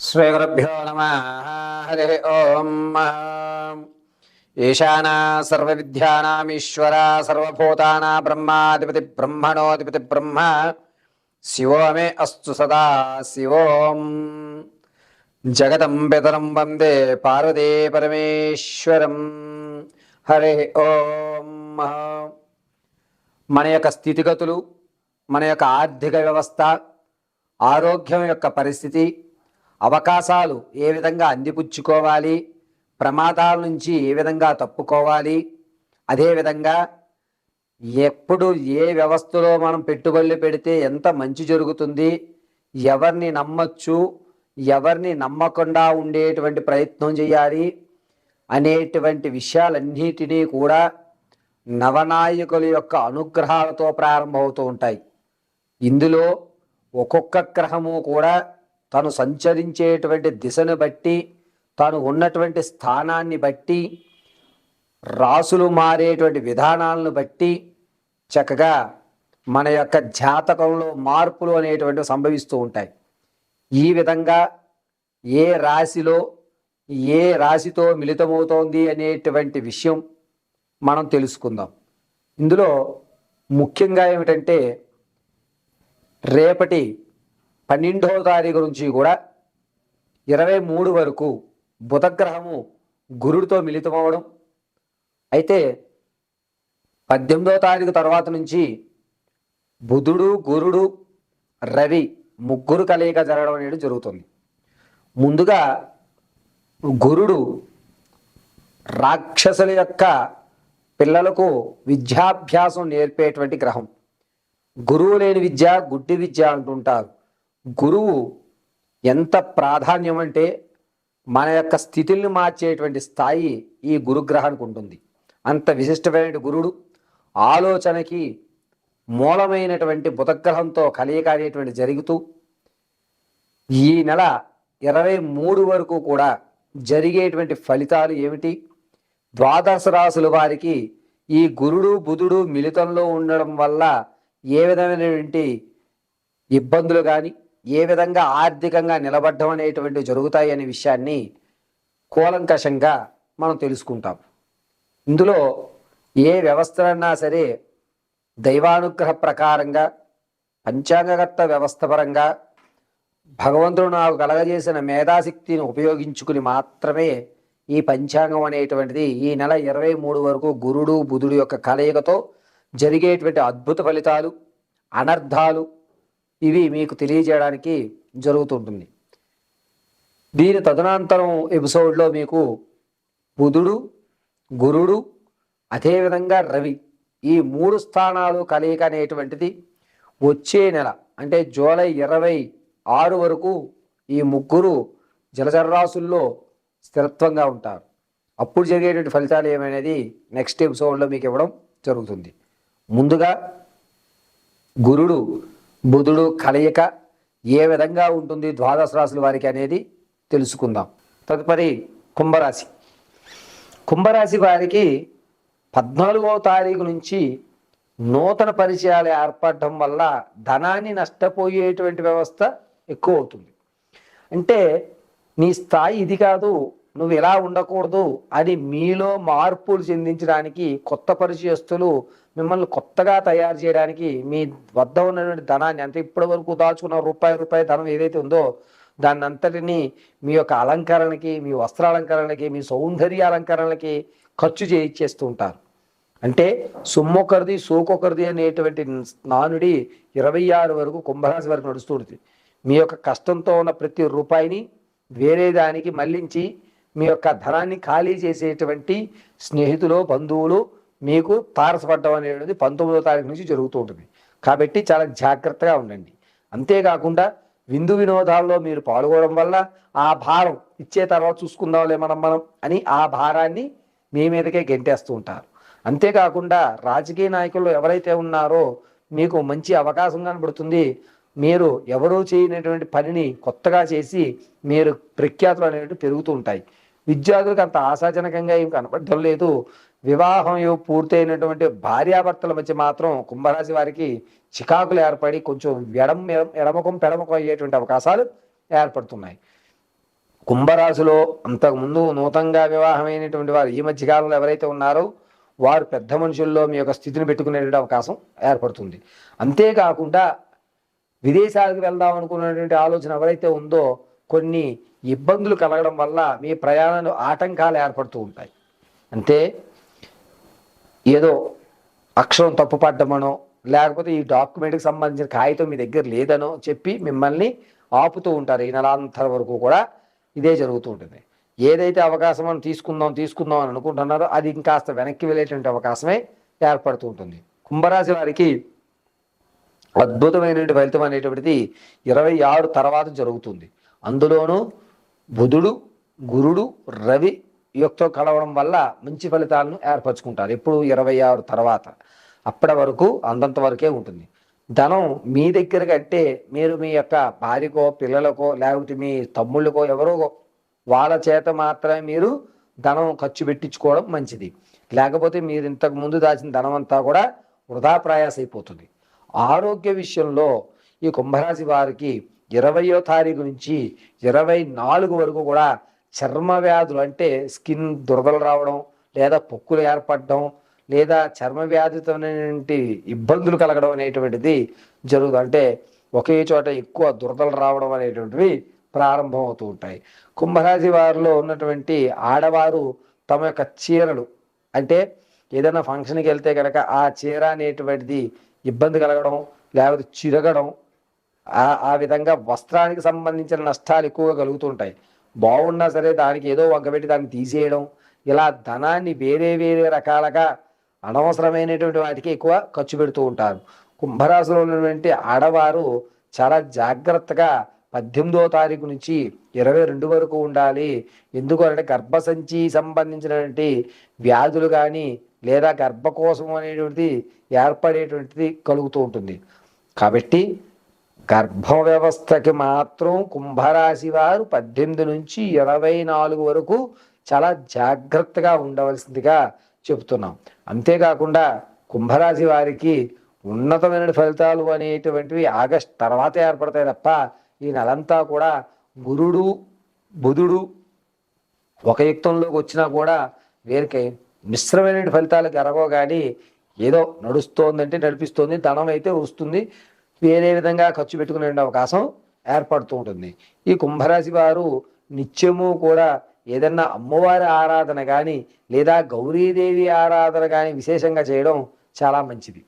శ్రీగురుభ్యో నమ. హరి ఓం. ఈశానా సర్వవిద్యానామీశ్వర సర్వభూతానా బ్రహ్మాధిపతి బ్రహ్మణోధిపతి బ్రహ్మ శివో మే అస్తు సదా శివోం. జగతం పితరం వందే పార్వతీ పరమేశ్వరం. హరి ఓం. మన యొక్క స్థితిగతులు, మన యొక్క ఆర్థిక వ్యవస్థ, ఆరోగ్యం యొక్క పరిస్థితి, అవకాశాలు ఏ విధంగా అందిపుచ్చుకోవాలి, ప్రమాదాల నుంచి ఏ విధంగా తప్పుకోవాలి, అదేవిధంగా ఎప్పుడు ఏ వ్యవస్థలో మనం పెట్టుబడులు పెడితే ఎంత మంచి జరుగుతుంది, ఎవరిని నమ్మచ్చు, ఎవరిని నమ్మకుండా ఉండేటువంటి ప్రయత్నం చేయాలి అనేటువంటి విషయాలన్నిటినీ కూడా నవనాయకుల యొక్క అనుగ్రహాలతో ప్రారంభమవుతూ ఉంటాయి. ఇందులో ఒక్కొక్క గ్రహము కూడా తను సంచరించేటువంటి దిశను బట్టి, తాను ఉన్నటువంటి స్థానాన్ని బట్టి, రాసులు మారేటువంటి విధానాలను బట్టి చక్కగా మన యొక్క జాతకంలో మార్పులు అనేటువంటివి సంభవిస్తూ ఉంటాయి. ఈ విధంగా ఏ రాశిలో ఏ రాశితో మిళితమవుతోంది అనేటువంటి విషయం మనం తెలుసుకుందాం. ఇందులో ముఖ్యంగా ఏమిటంటే రేపటి 12వ తారీఖు నుంచి కూడా 23 వరకు బుధగ్రహము గురుడితో మిళితమవడం, అయితే 18వ తారీఖు తర్వాత నుంచి బుధుడు, గురుడు, రవి ముగ్గురు కలయిక జరగడం అనేది జరుగుతుంది. ముందుగా గురుడు రాక్షసుల యొక్క పిల్లలకు విద్యాభ్యాసం నేర్పేటువంటి గ్రహం. గురువు లేని విద్య గుడ్డి విద్య అంటుంటారు. గురువు ఎంత ప్రాధాన్యం అంటే మన యొక్క స్థితిని మార్చేటువంటి స్థాయి ఈ గురుగ్రహానికి ఉంటుంది. అంత విశిష్టమైన గురుడు ఆలోచనకి మూలమైనటువంటి బుధగ్రహంతో కలయిక అనేటువంటి జరుగుతూ ఈ నెల 23 వరకు కూడా జరిగేటువంటి ఫలితాలు ఏమిటి, ద్వాదశ రాశుల వారికి ఈ గురుడు బుధుడు మిళితంలో ఉండడం వల్ల ఏ విధమైనటువంటి ఇబ్బందులు కానీ, ఏ విధంగా ఆర్థికంగా నిలబడ్డం అనేటువంటివి జరుగుతాయి అనే విషయాన్ని కూలంకషంగా మనం తెలుసుకుంటాం. ఇందులో ఏ వ్యవస్థలన్నా సరే దైవానుగ్రహ ప్రకారంగా, పంచాంగకర్త వ్యవస్థ పరంగా భగవంతుడు నాకు కలగజేసిన మేధాశక్తిని ఉపయోగించుకుని మాత్రమే ఈ పంచాంగం అనేటువంటిది ఈ నెల 23 వరకు గురుడు బుధుడు యొక్క కలయికతో జరిగేటువంటి అద్భుత ఫలితాలు, అనర్థాలు ఇవి మీకు తెలియజేయడానికి జరుగుతుంటుంది. దీని తదనంతరం ఎపిసోడ్లో మీకు బుధుడు, గురుడు, అదేవిధంగా రవి ఈ 3 స్థానాలు కలయిక అనేటువంటిది వచ్చే నెల అంటే జూలై 26 వరకు ఈ ముగ్గురు జలచరరాశుల్లో స్థిరత్వంగా ఉంటారు. అప్పుడు జరిగేటువంటి ఫలితాలు ఏమనేది నెక్స్ట్ ఎపిసోడ్లో మీకు ఇవ్వడం జరుగుతుంది. ముందుగా గురుడు బుధుడు కలయిక ఏ విధంగా ఉంటుంది ద్వాదశ రాశుల వారికి అనేది తెలుసుకుందాం. తదుపరి కుంభరాశి. కుంభరాశి వారికి 14వ తారీఖు నుంచి నూతన పరిచయాలు ఏర్పడటం వల్ల ధనాన్ని నష్టపోయేటువంటి వ్యవస్థ ఎక్కువ అవుతుంది. అంటే నీ స్థాయి ఇది కాదు, నువ్వు ఇలా ఉండకూడదు అని మీలో మార్పులు చెందించడానికి కొత్త పరిచయస్తులు మిమ్మల్ని కొత్తగా తయారు చేయడానికి మీ వద్ద ఉన్నటువంటి ధనాన్ని, అంటే ఇప్పటి వరకు దాచుకున్న రూపాయి ధనం ఏదైతే ఉందో దాన్ని అంతటినీ మీ యొక్క అలంకరణకి, మీ వస్త్రాలంకరణకి, మీ సౌందర్య అలంకరణలకి ఖర్చు చేయిచ్చేస్తూ ఉంటారు. అంటే సొమ్మొకరిది సోకొకరిది అనేటువంటి నానుడి 26 వరకు కుంభరాశి వరకు నడుస్తూ ఉంటుంది. మీ యొక్క కష్టంతో ఉన్న ప్రతి రూపాయిని వేరే దానికి మళ్లించి మీ యొక్క ధనాన్ని ఖాళీ చేసేటువంటి స్నేహితులు, బంధువులు మీకు తారసపడ్డం అనేది 19వ తారీఖు నుంచి జరుగుతూ ఉంటుంది. కాబట్టి చాలా జాగ్రత్తగా ఉండండి. అంతేకాకుండా విందు వినోదాల్లో మీరు పాల్గొనడం వల్ల ఆ భారం ఇచ్చే తర్వాత చూసుకుందాంలే మనం అని ఆ భారాన్ని మీ మీదకే గెంటేస్తూ ఉంటారు. అంతేకాకుండా రాజకీయ నాయకులు ఎవరైతే ఉన్నారో మీకు మంచి అవకాశం కనబడుతుంది. మీరు ఎవరూ చేయనటువంటి పనిని కొత్తగా చేసి మీరు ప్రఖ్యాతులు అనేవి పెరుగుతూ ఉంటాయి. విద్యార్థులకు అంత ఆశాజనకంగా ఏం కనపడడం లేదు. వివాహం పూర్తయినటువంటి భార్యాభర్తల మధ్య మాత్రం కుంభరాశి వారికి చికాకులు ఏర్పడి కొంచెం ఎడమకం పెడమకం అయ్యేటువంటి అవకాశాలు ఏర్పడుతున్నాయి. కుంభరాశిలో అంతకుముందు నూతనంగా వివాహమైనటువంటి వారు ఈ మధ్య కాలంలో ఎవరైతే ఉన్నారో వారు పెద్ద మనుషుల్లో మీ యొక్క స్థితిని పెట్టుకునేటువంటి అవకాశం ఏర్పడుతుంది. అంతేకాకుండా విదేశాలకు వెళ్దాం అనుకున్నటువంటి ఆలోచన ఎవరైతే ఉందో కొన్ని ఇబ్బందులు కలగడం వల్ల మీ ప్రయాణంలో ఆటంకాలు ఏర్పడుతూ ఉంటాయి. అంటే ఏదో అక్షరం తప్పు పడ్డమనో లేకపోతే ఈ డాక్యుమెంట్కి సంబంధించిన కాగితం మీ దగ్గర లేదనో చెప్పి మిమ్మల్ని ఆపుతూ ఉంటారు. ఈ నెలాంతర వరకు కూడా ఇదే జరుగుతూ ఉంటుంది. ఏదైతే అవకాశం మనం తీసుకుందాం అని అనుకుంటున్నారో అది ఇంకాస్త వెనక్కి వెళ్ళేటువంటి అవకాశమే ఏర్పడుతూ ఉంటుంది. కుంభరాశి వారికి అద్భుతమైనటువంటి ఫలితం అనేటువంటిది 26 తర్వాత జరుగుతుంది. అందులోనూ బుధుడు, గురుడు, రవి యుక్తో కలవడం వల్ల మంచి ఫలితాలను ఏర్పరచుకుంటారు. ఎప్పుడు 26 తర్వాత. అప్పటి వరకు అంతంత వరకే ఉంటుంది. ధనం మీ దగ్గర కంటే మీరు మీ యొక్క భార్యకో పిల్లలకో లేకపోతే మీ తమ్ముళ్ళకో ఎవరో వాళ్ళ చేత మాత్రమే మీరు ధనం ఖర్చు పెట్టించుకోవడం మంచిది. లేకపోతే మీరు ఇంతకు ముందు దాచిన ధనం అంతా కూడా వృధా ప్రయాస అయిపోతుంది. ఆరోగ్య విషయంలో ఈ కుంభరాశి వారికి 20వ తారీఖు నుంచి 24 వరకు కూడా చర్మ వ్యాధులు అంటే స్కిన్ దురదలు రావడం లేదా పొక్కులు ఏర్పడడం లేదా చర్మ వ్యాధితో ఇబ్బందులు కలగడం అనేటువంటిది జరుగుతుంది. అంటే ఒకే చోట ఎక్కువ దురదలు రావడం అనేటువంటివి ప్రారంభం అవుతూ ఉంటాయి. కుంభరాశి వారిలో ఉన్నటువంటి ఆడవారు తమ యొక్క చీరలు అంటే ఏదైనా ఫంక్షన్కి వెళ్తే కనుక ఆ చీర అనేటువంటిది ఇబ్బంది కలగడం లేకపోతే చిరగడం ఆ విధంగా వస్త్రానికి సంబంధించిన నష్టాలు ఎక్కువగా కలుగుతుంటాయి. బాగున్నా సరే దానికి ఏదో వంకబెట్టి దాన్ని తీసేయడం ఇలా ధనాన్ని వేరే వేరే రకాలుగా అనవసరమైనటువంటి వాటికి ఎక్కువ ఖర్చు పెడుతూ ఉంటారు. కుంభరాశిలో ఉన్నటువంటి ఆడవారు చాలా జాగ్రత్తగా 18వ తారీఖు నుంచి 22 వరకు ఉండాలి. ఎందుకంటే గర్భసంచి సంబంధించినటువంటి వ్యాధులు కానీ లేదా గర్భకోశం అనేటువంటిది ఏర్పడేటువంటిది కలుగుతూ ఉంటుంది. కాబట్టి గర్భ వ్యవస్థకి మాత్రం కుంభరాశి వారు 18 నుంచి 24 వరకు చాలా జాగ్రత్తగా ఉండవలసిందిగా చెబుతున్నాం. అంతేకాకుండా కుంభరాశి వారికి ఉన్నతమైన ఫలితాలు అనేటువంటివి ఆగస్టు తర్వాత ఏర్పడతాయి తప్ప ఈ నెలంతా కూడా గురుడు బుధుడు ఒక యుక్తంలోకి వచ్చినా కూడా వీరికి మిశ్రమైన ఫలితాలు జరగవు. కానీ ఏదో నడుస్తోందంటే నడిపిస్తోంది, ధనం అయితే వస్తుంది, వేరే విధంగా ఖర్చు పెట్టుకునే అవకాశం ఏర్పడుతూ ఉంటుంది. ఈ కుంభరాశి వారు నిత్యము కూడా ఏదన్నా అమ్మవారి ఆరాధన కానీ లేదా గౌరీదేవి ఆరాధన కానీ విశేషంగా చేయడం చాలా మంచిది.